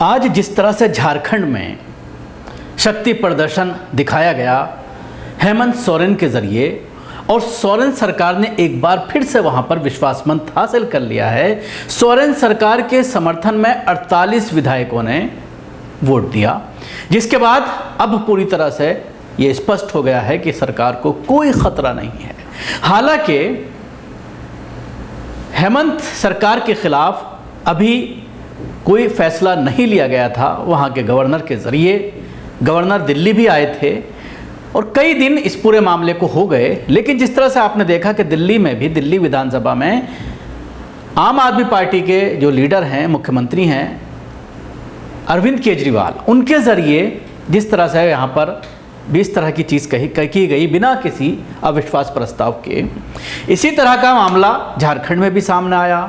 आज जिस तरह से झारखंड में शक्ति प्रदर्शन दिखाया गया हेमंत सोरेन के जरिए, और सोरेन सरकार ने एक बार फिर से वहां पर विश्वास मत हासिल कर लिया है। सोरेन सरकार के समर्थन में 48 विधायकों ने वोट दिया, जिसके बाद अब पूरी तरह से ये स्पष्ट हो गया है कि सरकार को कोई खतरा नहीं है। हालांकि हेमंत सरकार के खिलाफ अभी कोई फैसला नहीं लिया गया था। वहाँ के गवर्नर के ज़रिए गवर्नर दिल्ली भी आए थे और कई दिन इस पूरे मामले को हो गए, लेकिन जिस तरह से आपने देखा कि दिल्ली में भी, दिल्ली विधानसभा में आम आदमी पार्टी के जो लीडर हैं, मुख्यमंत्री हैं अरविंद केजरीवाल, उनके ज़रिए जिस तरह से यहाँ पर 20 तरह की चीज़ की गई बिना किसी अविश्वास प्रस्ताव के, इसी तरह का मामला झारखंड में भी सामने आया।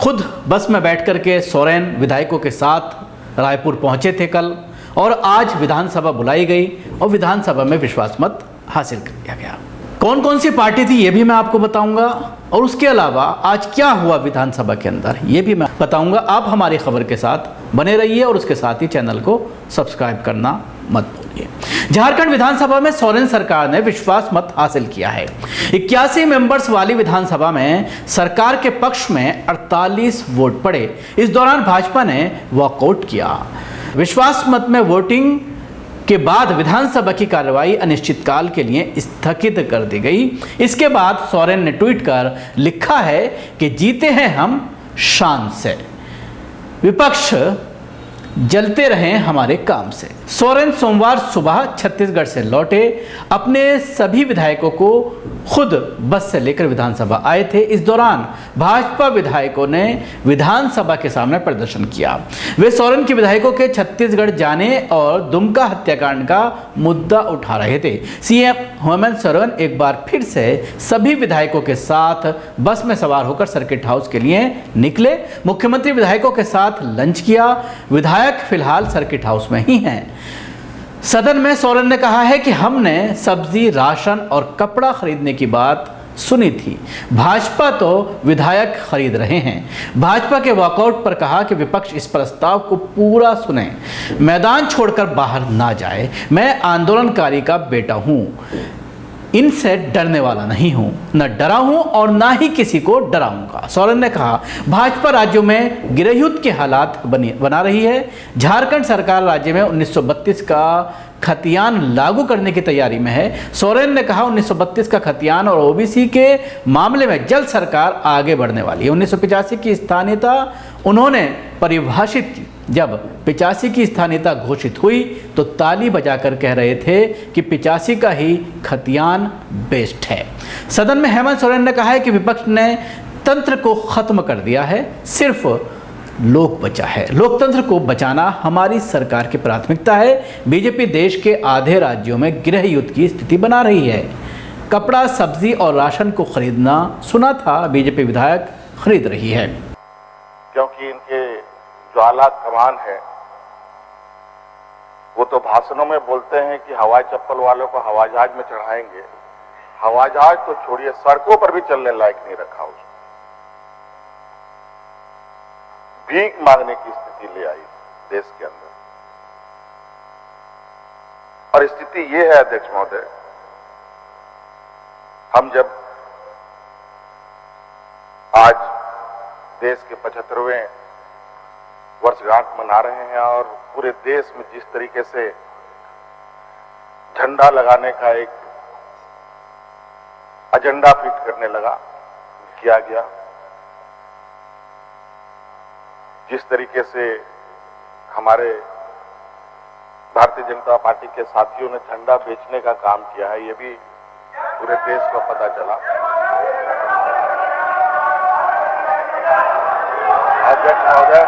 खुद बस में बैठ कर के सोरेन विधायकों के साथ रायपुर पहुंचे थे कल, और आज विधानसभा बुलाई गई और विधानसभा में विश्वास मत हासिल कर लिया गया। कौन कौन सी पार्टी थी ये भी मैं आपको बताऊंगा, और उसके अलावा आज क्या हुआ विधानसभा के अंदर ये भी मैं बताऊंगा। आप हमारी खबर के साथ बने रहिए और उसके साथ ही चैनल को सब्सक्राइब करना मत भूलिए। झारखंड विधानसभा में सोरेन सरकार ने विश्वास मत हासिल किया है। 81 मेंबर्स वाली विधानसभा में सरकार के पक्ष में 48 वोट पड़े। इस दौरान भाजपा ने वॉकआउट किया। विश्वास मत में वोटिंग के बाद विधानसभा की कार्रवाई अनिश्चितकाल के लिए स्थगित कर दी गई। इसके बाद सोरेन ने ट्वीट कर लिखा है कि जीते हैं हम शान से, विपक्ष जलते रहे हमारे काम से। सोरेन सोमवार सुबह छत्तीसगढ़ से लौटे। अपने सभी विधायकों को खुद बस से लेकर विधानसभा आए थे। इस दौरान भाजपा विधायकों ने विधानसभा के सामने प्रदर्शन किया। वे सोरेन के विधायकों के छत्तीसगढ़ जाने और दुमका हत्याकांड का मुद्दा उठा रहे थे। सीएम हेमंत सोरेन एक बार फिर से सभी विधायकों के साथ बस में सवार होकर सर्किट हाउस के लिए निकले। मुख्यमंत्री विधायकों के साथ लंच किया। विधायक फिलहाल सर्किट हाउस में ही हैं। सदन में सोरेन ने कहा है कि हमने सब्जी, राशन और कपड़ा खरीदने की बात सुनी थी, भाजपा तो विधायक खरीद रहे हैं। भाजपा के वॉकआउट पर कहा कि विपक्ष इस प्रस्ताव को पूरा सुने, मैदान छोड़कर बाहर ना जाए। मैं आंदोलनकारी का बेटा हूं, इनसे डरने वाला नहीं हूं, न डरा हूं और ना ही किसी को डराऊंगा। सोरेन ने कहा भाजपा राज्यों में गृहयुद्ध के हालात बना रही है। झारखंड सरकार राज्य में 1932 का खतियान लागू करने की तैयारी में है। सोरेन ने कहा 1932 का खतियान और ओबीसी के मामले में जल्द सरकार आगे बढ़ने वाली है। 1985 की स्थानीयता उन्होंने परिभाषित की। जब 85 की स्थानीयता घोषित हुई तो ताली बजाकर कह रहे थे कि 85 का ही खतियान बेस्ट है। सदन में हेमंत सोरेन ने कहा है कि विपक्ष ने तंत्र को खत्म कर दिया है, सिर्फ लोक बचा है। लोकतंत्र को बचाना हमारी सरकार की प्राथमिकता है। बीजेपी देश के आधे राज्यों में गृह युद्ध की स्थिति बना रही है। कपड़ा, सब्जी और राशन को खरीदना सुना था, बीजेपी विधायक खरीद रही है। क्योंकि इनके जो आला कमान है वो तो भाषणों में बोलते हैं कि हवाई चप्पल वालों को हवाई जहाज में चढ़ाएंगे। हवाई जहाज तो छोड़िए, सड़कों पर भी चलने लायक नहीं रखा उसको। भीख मांगने की स्थिति ले आई देश के अंदर। और स्थिति ये है अध्यक्ष महोदय, हम जब आज देश के 75वें वर्षगांठ मना रहे हैं और पूरे देश में जिस तरीके से झंडा लगाने का एक एजेंडा फिट किया गया, जिस तरीके से हमारे भारतीय जनता पार्टी के साथियों ने झंडा बेचने का काम किया है, ये भी पूरे देश को पता चला। अध्यक्ष महोदय,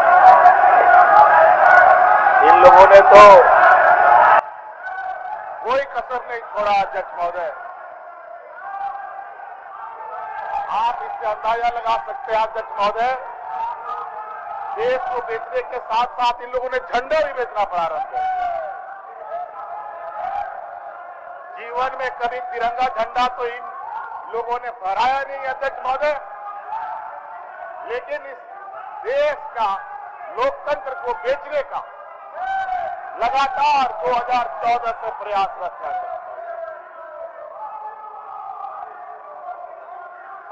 इन लोगों ने तो कोई कसर नहीं छोड़ा। अध्यक्ष महोदय, आप इससे अंदाजा लगा सकते हैं अध्यक्ष महोदय, देश को बेचने के साथ साथ इन लोगों ने झंडा भी बेचना प्रारंभ कर दिया। जीवन में कभी तिरंगा झंडा तो इन लोगों ने फहराया नहीं अध्यक्ष महोदय, लेकिन इस देश का लोकतंत्र को बेचने का लगातार 2014 से प्रयासरत है।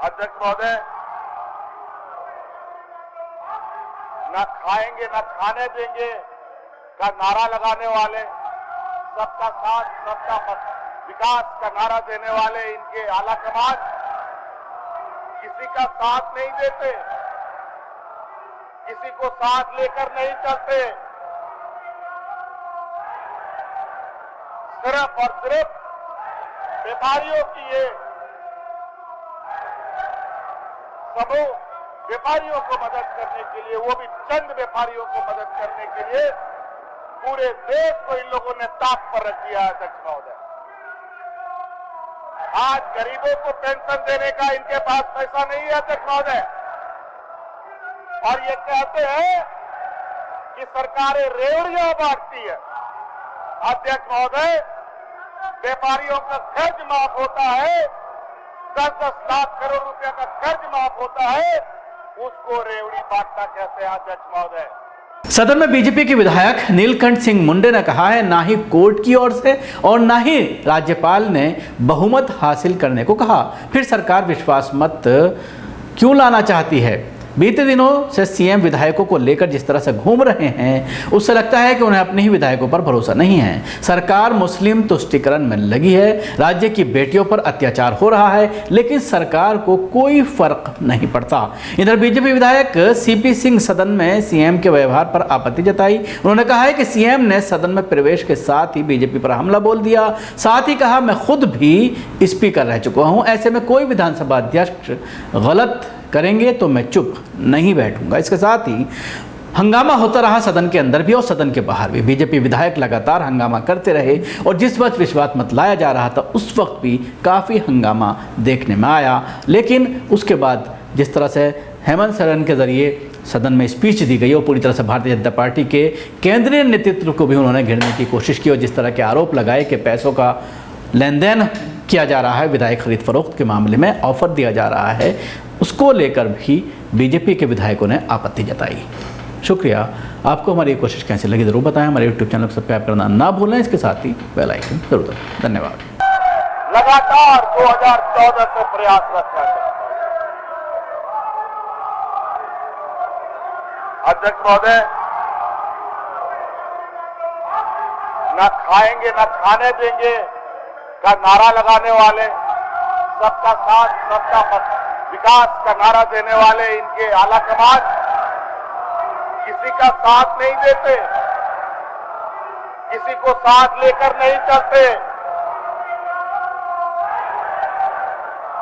अध्यक्ष महोदय, न खाएंगे न खाने देंगे का नारा लगाने वाले, सबका साथ सबका विकास का नारा देने वाले इनके आला कमान किसी का साथ नहीं देते, किसी को साथ लेकर नहीं चलते। सिर्फ और सिर्फ व्यापारियों की ये समूह व्यापारियों को मदद करने के लिए, वो भी चंद व्यापारियों को मदद करने के लिए पूरे देश को इन लोगों ने ताक पर रख दिया है। अध्यक्ष महोदय, आज गरीबों को पेंशन देने का इनके पास पैसा नहीं है। अध्यक्ष महोदय, और ये कहते हैं कि सरकारें रेवड़ियां बांटती है। अध्यक्ष महोदय, व्यापारियों का कर्ज माफ होता है, 10-10 लाख करोड़ रुपए का कर्ज माफ होता है, उसको रेवड़ी बांटना कहते हैं। अध्यक्ष महोदय, सदन में बीजेपी के विधायक नीलकंठ सिंह मुंडे ने कहा है, ना ही कोर्ट की ओर से और ना ही राज्यपाल ने बहुमत हासिल करने को कहा, फिर सरकार विश्वास मत क्यों लाना चाहती है। बीते दिनों से सीएम विधायकों को लेकर जिस तरह से घूम रहे हैं, उससे लगता है कि उन्हें अपने ही विधायकों पर भरोसा नहीं है। सरकार मुस्लिम तुष्टीकरण में लगी है, राज्य की बेटियों पर अत्याचार हो रहा है, लेकिन सरकार को कोई फर्क नहीं पड़ता। इधर बीजेपी विधायक सीपी सिंह सदन में सीएम के व्यवहार पर आपत्ति जताई। उन्होंने कहा है कि सीएम ने सदन में प्रवेश के साथ ही बीजेपी पर हमला बोल दिया। साथ ही कहा, मैं खुद भी स्पीकर रह चुका हूं, ऐसे में कोई विधानसभा अध्यक्ष गलत करेंगे तो मैं चुप नहीं बैठूंगा। इसके साथ ही हंगामा होता रहा सदन के अंदर भी और सदन के बाहर भी। बीजेपी विधायक लगातार हंगामा करते रहे और जिस वक्त विश्वास मत लाया जा रहा था उस वक्त भी काफ़ी हंगामा देखने में आया। लेकिन उसके बाद जिस तरह से हेमंत सोरेन के जरिए सदन में स्पीच दी गई और पूरी तरह से भारतीय जनता पार्टी के केंद्रीय नेतृत्व को भी उन्होंने घेरने की कोशिश की और जिस तरह के आरोप लगाए कि पैसों का लेन देन किया जा रहा है, विधायक खरीद फरोख्त के मामले में ऑफर दिया जा रहा है, उसको लेकर भी बीजेपी के विधायकों ने आपत्ति जताई। शुक्रिया। आपको हमारी ये कोशिश कैसी लगी ज़रूर बताएं। हमारे यूट्यूब चैनल को सब्सक्राइब करना ना भूलें, इसके साथ ही बेल आइकन जरूर दबाएं। धन्यवाद। लगातार 2014 से प्रयासरत है। अध्यक्ष महोदय, न खाएंगे न खाने देंगे का नारा लगाने वाले, सबका साथ सबका विकास का नारा देने वाले इनके आला कमान किसी का साथ नहीं देते, किसी को साथ लेकर नहीं चलते।